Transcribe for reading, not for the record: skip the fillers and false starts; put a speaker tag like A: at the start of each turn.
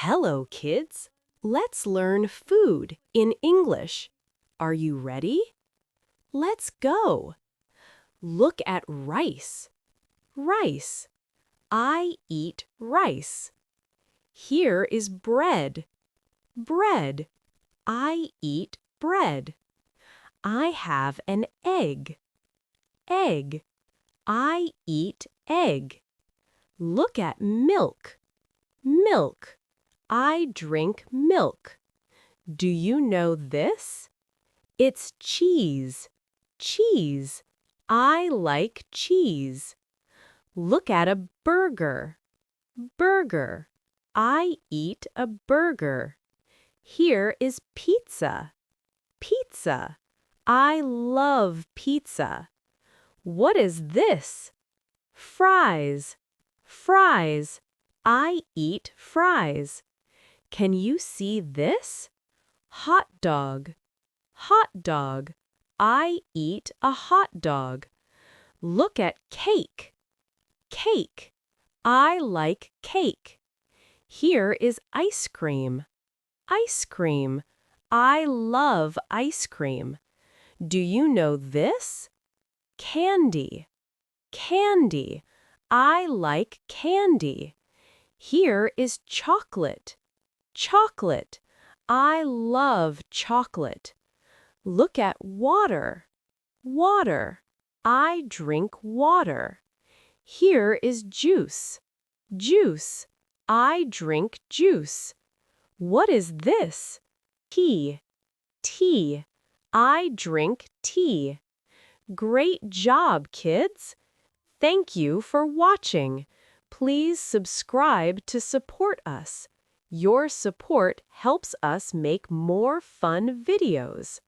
A: Hello, kids. Let's learn food in English. Are you ready? Let's go. Look at rice. Rice. I eat rice. Here is bread. Bread. I eat bread. I have an egg. Egg. I eat egg. Look at milk. Milk. I drink milk. Do you know this? It's cheese. Cheese. I like cheese. Look at a burger. Burger. I eat a burger. Here is pizza. Pizza. I love pizza. What is this? Fries. Fries. I eat fries. Can you see this? Hot dog. Hot dog. I eat a hot dog. Look at cake. Cake. I like cake. Here is ice cream. Ice cream. I love ice cream. Do you know this? Candy. Candy. I like candy. Here is chocolate. Chocolate. I love chocolate. Look at water. Water. I drink water. Here is juice. Juice. I drink juice. What is this? Tea. Tea. I drink tea. Great job, kids! Thank you for watching. Please subscribe to support us. Your support helps us make more fun videos.